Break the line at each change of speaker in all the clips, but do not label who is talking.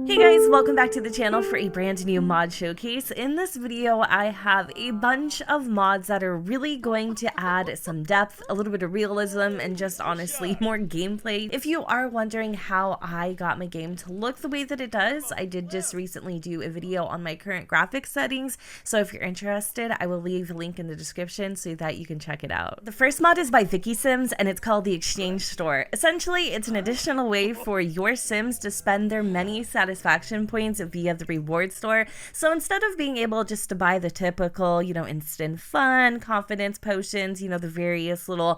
Hey guys, welcome back to the channel for a brand new mod showcase. In this video, I have a bunch of mods that are really going to add some depth, a little bit of realism, and just honestly more gameplay. If you are wondering how I got my game to look the way that it does, I did just recently do a video on my current graphics settings, so if you're interested, I will leave a link in the description so that you can check it out. The first mod is by Sims, and it's called the Exchange Store. Essentially, it's an additional way for your Sims to spend their many satisfaction points via the reward store. So instead of being able just to buy the typical, instant fun, confidence potions, the various little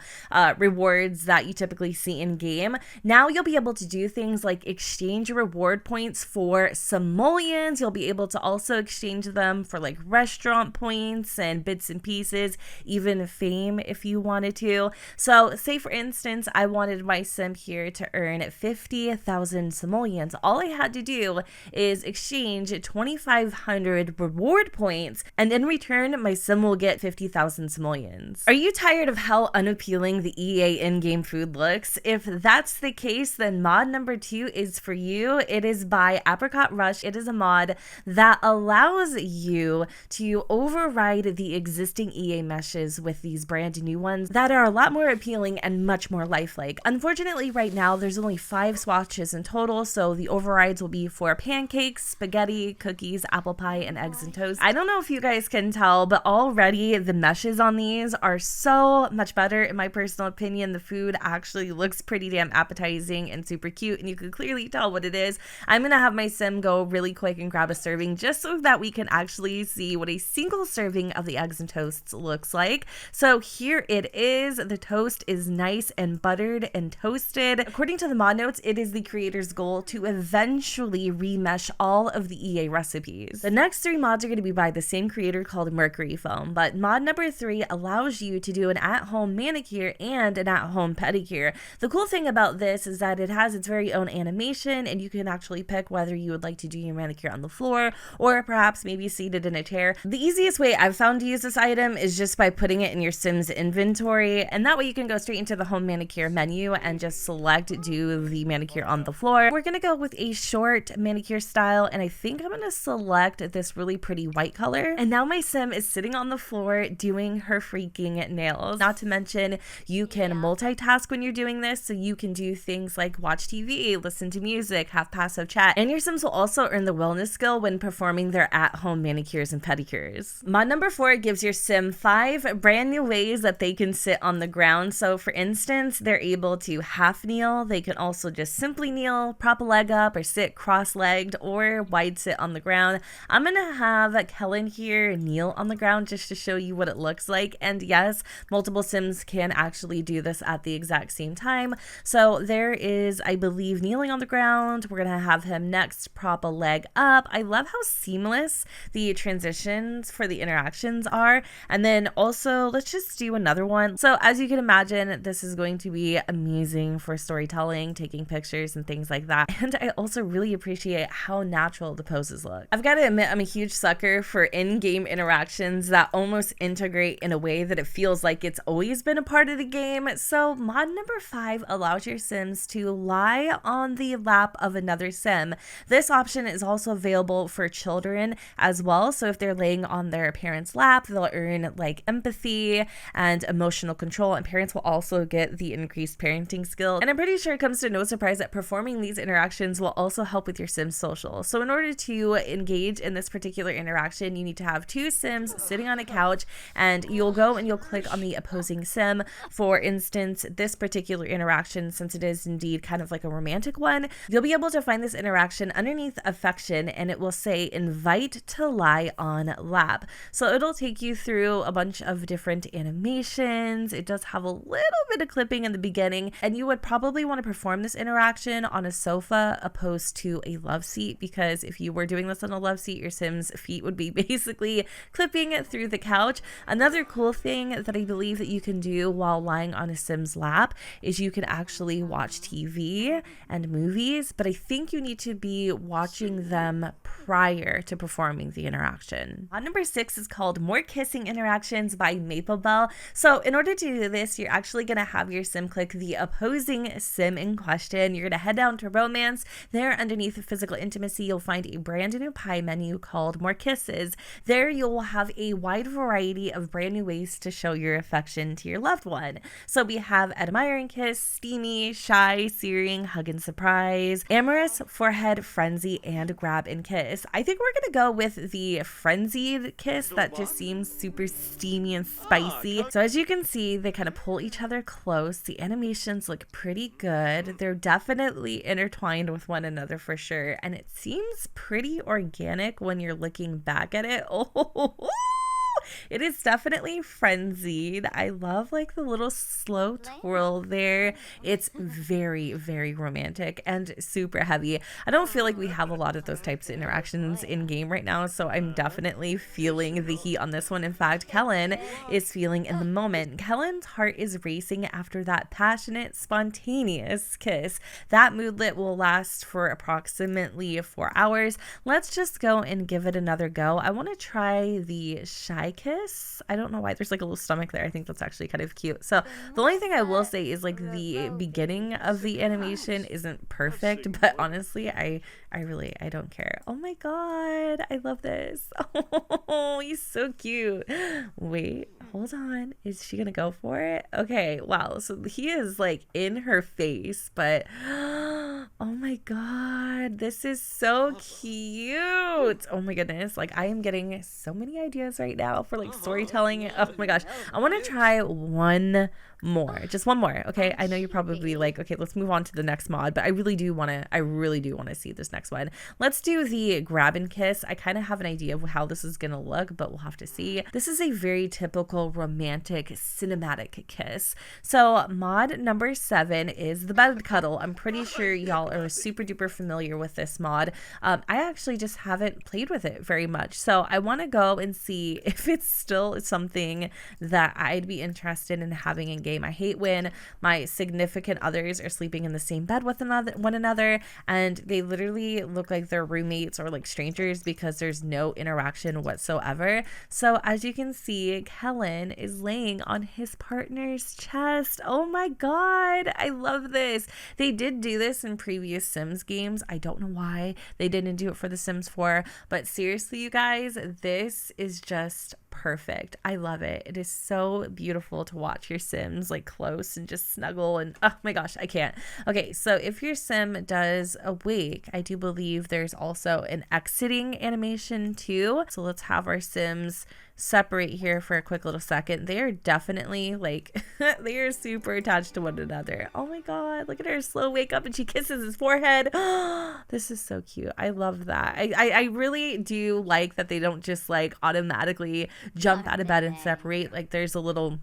rewards that you typically see in game, now you'll be able to do things like exchange reward points for simoleons. You'll be able to also exchange them for like restaurant points and bits and pieces, even fame if you wanted to. So say for instance, I wanted my sim here to earn 50,000 simoleons. All I had to do is exchange 2,500 reward points, and in return my sim will get 50,000 simoleons. Are you tired of how unappealing the EA in-game food looks? If that's the case, then mod number 2 is for you. It is by Apricot Rush. It is a mod that allows you to override the existing EA meshes with these brand new ones that are a lot more appealing and much more lifelike. Unfortunately, right now there's only 5 swatches in total, so the overrides will be for pancakes, spaghetti, cookies, apple pie, and eggs and toast. I don't know if you guys can tell, but already the meshes on these are so much better in my personal opinion. The food actually looks pretty damn appetizing and super cute, and you can clearly tell what it is. I'm gonna have my sim go really quick and grab a serving just so that we can actually see what a single serving of the eggs and toasts looks like. So here it is. The toast is nice and buttered and toasted. According to the mod notes, it is the creator's goal to eventually remesh all of the EA recipes. The next 3 mods are going to be by the same creator called Mercury Foam, but mod number 3 allows you to do an at-home manicure and an at-home pedicure. The cool thing about this is that it has its very own animation, and you can actually pick whether you would like to do your manicure on the floor or perhaps maybe seated in a chair. The easiest way I've found to use this item is just by putting it in your Sim's inventory, and that way you can go straight into the home manicure menu and just select do the manicure on the floor. We're going to go with a short manicure style, and I think I'm going to select this really pretty white color. And now my sim is sitting on the floor doing her freaking nails. Not to mention, you can multitask when you're doing this, so you can do things like watch TV, listen to music, have passive chat, and your sims will also earn the wellness skill when performing their at-home manicures and pedicures. Mod number 4 gives your sim 5 brand new ways that they can sit on the ground. So for instance, they're able to half kneel, they can also just simply kneel, prop a leg up, or sit cross-legged, or wide sit on the ground. I'm gonna have Kellen here kneel on the ground just to show you what it looks like. And yes, multiple sims can actually do this at the exact same time. So there is, I believe, kneeling on the ground. We're gonna have him next prop a leg up. I love how seamless the transitions for the interactions are. And then also, let's just do another one. So as you can imagine, this is going to be amazing for storytelling, taking pictures and things like that. And I also really appreciate how natural the poses look. I've got to admit, I'm a huge sucker for in-game interactions that almost integrate in a way that it feels like it's always been a part of the game. So mod number 5 allows your sims to lie on the lap of another sim. This option is also available for children as well. So if they're laying on their parents' lap, they'll earn like empathy and emotional control, and parents will also get the increased parenting skill. And I'm pretty sure it comes to no surprise that performing these interactions will also help with your Sim's social. So in order to engage in this particular interaction, you need to have 2 sims sitting on a couch, and you'll go and you'll click on the opposing sim. For instance, this particular interaction, since it is indeed kind of like a romantic one, you'll be able to find this interaction underneath affection, and it will say invite to lie on lap. So it'll take you through a bunch of different animations. It does have a little bit of clipping in the beginning, and you would probably want to perform this interaction on a sofa opposed to a love seat, because if you were doing this on a love seat, your Sim's feet would be basically clipping through the couch. Another cool thing that I believe that you can do while lying on a Sim's lap is you can actually watch TV and movies, but I think you need to be watching them prior to performing the interaction. Mod number 6 is called More Kissing Interactions by Maplebell. So in order to do this, you're actually going to have your Sim click the opposing Sim in question. You're going to head down to Romance. There underneath Physical Intimacy, you'll find a brand new pie menu called More Kisses. There you'll have a wide variety of brand new ways to show your affection to your loved one. So we have admiring kiss, steamy, shy, searing, hug and surprise, amorous, forehead, frenzy, and grab and kiss. I think we're gonna go with the frenzied kiss. That just seems super steamy and spicy. So as you can see, they kind of pull each other close. The animations look pretty good. They're definitely intertwined with one another for sure, and it seems pretty organic when you're looking back at it. Oh, it is definitely frenzied. I love like the little slow twirl there. It's very, very romantic and super heavy. I don't feel like we have a lot of those types of interactions in game right now, so I'm definitely feeling the heat on this one. In fact, Kellen is feeling in the moment. Kellen's heart is racing after that passionate, spontaneous kiss. That moodlet will last for approximately 4 hours. Let's just go and give it another go. I want to try the shy kiss. I don't know why there's like a little stomach there. I think that's actually kind of cute. So the only thing I will say is like the beginning of the animation isn't perfect, but honestly, I don't care. Oh my god, I love this. Oh, he's so cute. Wait, hold on. Is she gonna go for it? Okay, wow. So he is like in her face, but oh my god, this is so cute. Oh my goodness, like I am getting so many ideas right now for like storytelling. Oh my gosh, I want to try one more, just one more. Okay, I know you're probably like, okay, let's move on to the next mod, but I really do want to see this next one. Let's do the grab and kiss. I kind of have an idea of how this is gonna look, but we'll have to see. This is a very typical romantic cinematic kiss. So mod number 7 is the bed cuddle. I'm pretty sure y'all are super duper familiar with this mod. I actually just haven't played with it very much, so I want to go and see if it's still something that I'd be interested in having in game. I hate when my significant others are sleeping in the same bed with one another and they literally look like they're roommates or like strangers because there's no interaction whatsoever. So as you can see, Kellen is laying on his partner's chest. Oh my god, I love this. They did do this in previous Sims games. I don't know why they didn't do it for The Sims 4, but seriously, you guys, this is just perfect. I love it. It is so beautiful to watch your Sims like close and just snuggle, and oh my gosh, I can't. Okay, so if your Sim does awake, I do believe there's also an exiting animation too. So let's have our Sims separate here for a quick little second. They are definitely like they are super attached to one another. Oh my god, look at her slow wake up and she kisses his forehead. This is so cute. I love that. I really do like that they don't just like automatically jump out of bed and separate. Like there's a little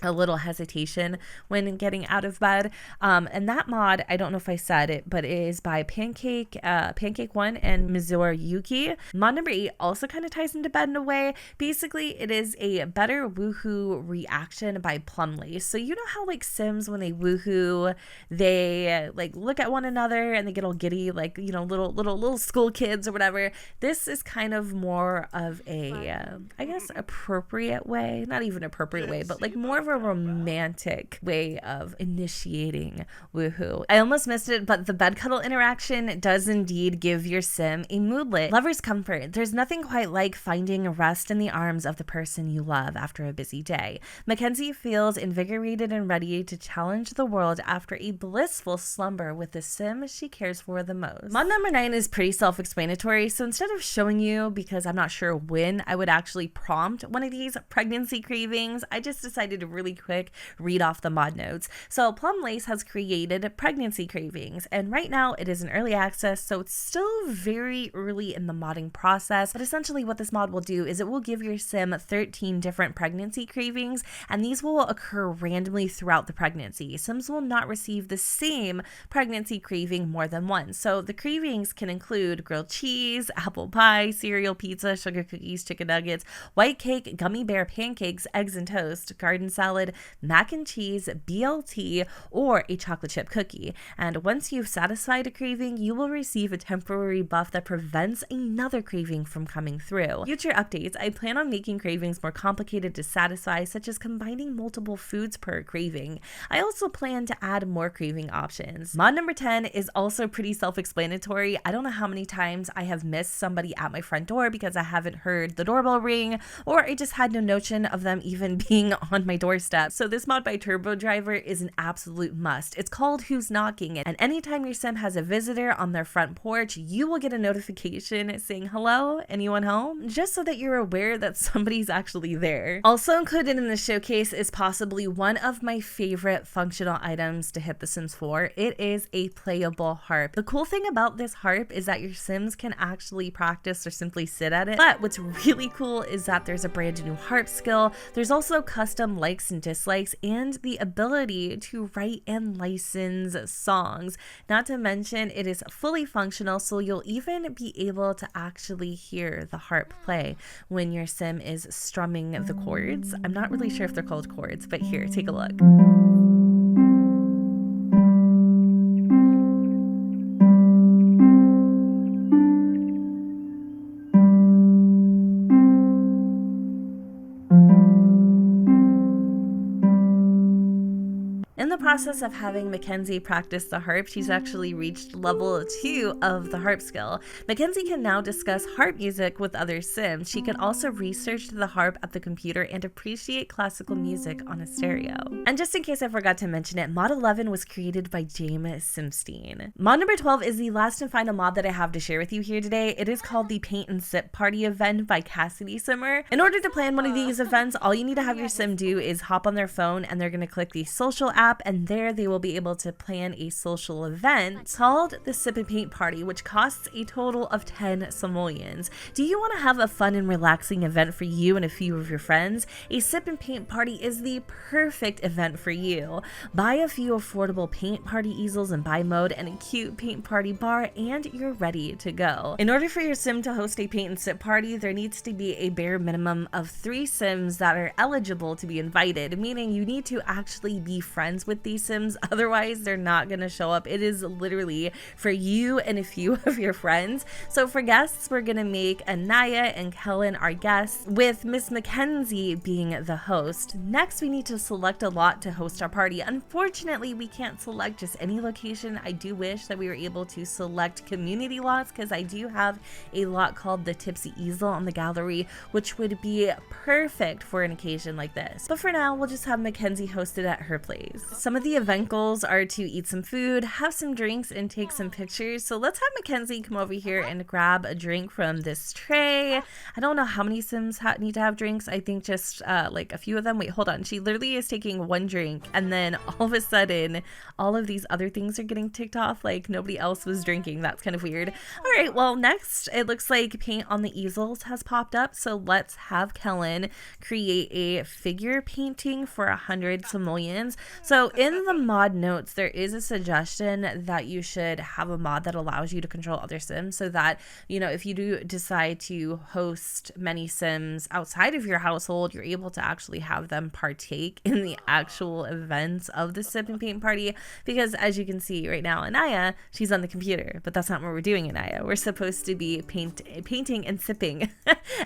hesitation when getting out of bed. And that mod, I don't know if I said it, but it is by Pancake One and Mizuyuki. Mod number 8 also kind of ties into bed in a way. Basically, it is a better woohoo reaction by Plumlace. So you know how like Sims, when they woohoo, they like look at one another and they get all giddy, like, you know, little school kids or whatever. This is kind of more of a I guess appropriate way, not even appropriate way, but like more of a romantic way of initiating woohoo. I almost missed it, but the bed cuddle interaction does indeed give your Sim a moodlet. Lover's comfort. There's nothing quite like finding rest in the arms of the person you love after a busy day. Mackenzie feels invigorated and ready to challenge the world after a blissful slumber with the Sim she cares for the most. Mod number 9 is pretty self-explanatory, so instead of showing you, because I'm not sure when I would actually prompt one of these pregnancy cravings, I just decided to really quick read off the mod notes. So Plum Lace has created pregnancy cravings, and right now it is in early access, so it's still very early in the modding process. But essentially what this mod will do is it will give your sim 13 different pregnancy cravings, and these will occur randomly throughout the pregnancy. Sims will not receive the same pregnancy craving more than once. So the cravings can include grilled cheese, apple pie, cereal, pizza, sugar cookies, chicken nuggets, white cake, gummy bear pancakes, eggs and toast, garden salad, mac and cheese, BLT, or a chocolate chip cookie. And once you've satisfied a craving, you will receive a temporary buff that prevents another craving from coming through. Future updates: I plan on making cravings more complicated to satisfy, such as combining multiple foods per craving. I also plan to add more craving options. Mod number 10 is also pretty self-explanatory. I don't know how many times I have missed somebody at my front door because I haven't heard the doorbell ring, or I just had no notion of them even being on my doorstep. So this mod by Turbo Driver is an absolute must. It's called Who's Knocking, and anytime your sim has a visitor on their front porch, you will get a notification saying, "Hello, anyone home?" just so that you're aware that somebody's actually there. Also included in the showcase is possibly one of my favorite functional items to hit The Sims 4. It is a playable harp. The cool thing about this harp is that your sims can actually practice or simply sit at it, but what's really cool is that there's a brand new harp skill. There's also custom likes and dislikes and the ability to write and license songs. Not to mention it is fully functional, so you'll even be able to actually hear the harp play when your sim is strumming the chords. I'm not really sure if they're called chords, but here, take a look. In the process of having Mackenzie practice the harp, she's actually reached level 2 of the harp skill. Mackenzie can now discuss harp music with other sims. She can also research the harp at the computer and appreciate classical music on a stereo. And just in case I forgot to mention it, mod 11 was created by James Simstein. Mod number 12 is the last and final mod that I have to share with you here today. It is called the Paint and Sip Party event by Cassidy Simmer. In order to plan one of these events, all you need to have your sim do is hop on their phone and they're going to click the social app, and there they will be able to plan a social event called the Sip and Paint Party, which costs a total of 10 simoleons. Do you want to have a fun and relaxing event for you and a few of your friends? A Sip and Paint Party is the perfect event for you. Buy a few affordable paint party easels in buy mode and a cute paint party bar, and you're ready to go. In order for your sim to host a paint and sip party, there needs to be a bare minimum of 3 sims that are eligible to be invited, meaning you need to actually be friends with these sims, otherwise they're not going to show up. It is literally for you and a few of your friends. So for guests, we're going to make Anaya and Kellen our guests, with Miss Mackenzie being the host. Next, we need to select a lot to host our party. Unfortunately, we can't select just any location. I do wish that we were able to select community lots, because I do have a lot called the Tipsy Easel on the gallery, which would be perfect for an occasion like this. But for now, we'll just have Mackenzie hosted at her place. Some of the event goals are to eat some food, have some drinks, and take some pictures. So let's have Mackenzie come over here and grab a drink from this tray. I don't know how many sims need to have drinks. I think just like a few of them. Wait, hold on. She literally is taking one drink, and then all of a sudden, all of these other things are getting ticked off like nobody else was drinking. That's kind of weird. All right, well, next, it looks like paint on the easels has popped up. So let's have Kellen create a figure painting for 100 simoleons. So in the mod notes, there is a suggestion that you should have a mod that allows you to control other sims, so that, you know, if you do decide to host many sims outside of your household, you're able to actually have them partake in the actual events of the Sip and Paint Party. Because as you can see right now, Anaya, she's on the computer, but that's not what we're doing, Anaya. We're supposed to be painting and sipping.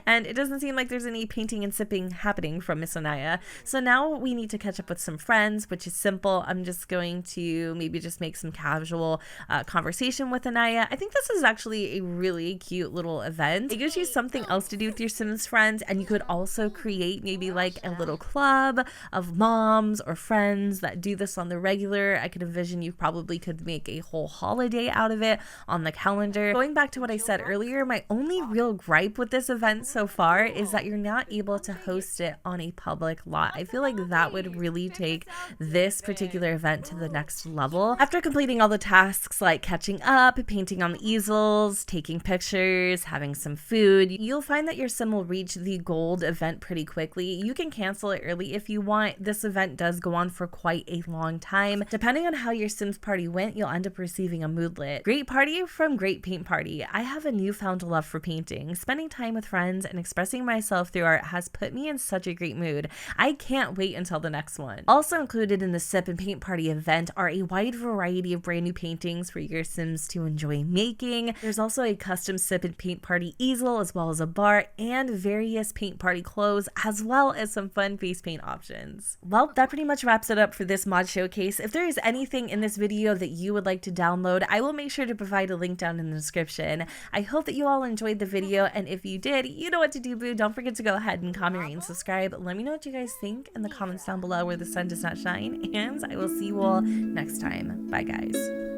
And it doesn't seem like there's any painting and sipping happening from Miss Anaya. So now we need to catch up with some friends, which is simple. example, I'm just going to maybe just make some casual conversation with Anaya. I think this is actually a really cute little event. It gives you something else to do with your Sims friends, and you could also create maybe like a little club of moms or friends that do this on the regular. I could envision you probably could make a whole holiday out of it on the calendar. Going back to what I said earlier, my only real gripe with this event so far is that you're not able to host it on a public lot. I feel like that would really take this particular event to the next level. After completing all the tasks like catching up, painting on the easels, taking pictures, having some food, you'll find that your sim will reach the gold event pretty quickly. You can cancel it early if you want. This event does go on for quite a long time. Depending on how your Sims party went, you'll end up receiving a moodlet. Great party from great paint party. I have a newfound love for painting. Spending time with friends and expressing myself through art has put me in such a great mood. I can't wait until the next one. Also included in the sip and paint party event are a wide variety of brand new paintings for your Sims to enjoy making. There's also a custom sip and paint party easel, as well as a bar and various paint party clothes, as well as some fun face paint options. Well, that pretty much wraps it up for this mod showcase. If there is anything in this video that you would like to download, I will make sure to provide a link down in the description. I hope that you all enjoyed the video, and if you did, you know what to do, boo. Don't forget to go ahead and comment, rate, and subscribe. Let me know what you guys think in the comments down below where the sun does not shine, and I will see you all next time. Bye, guys.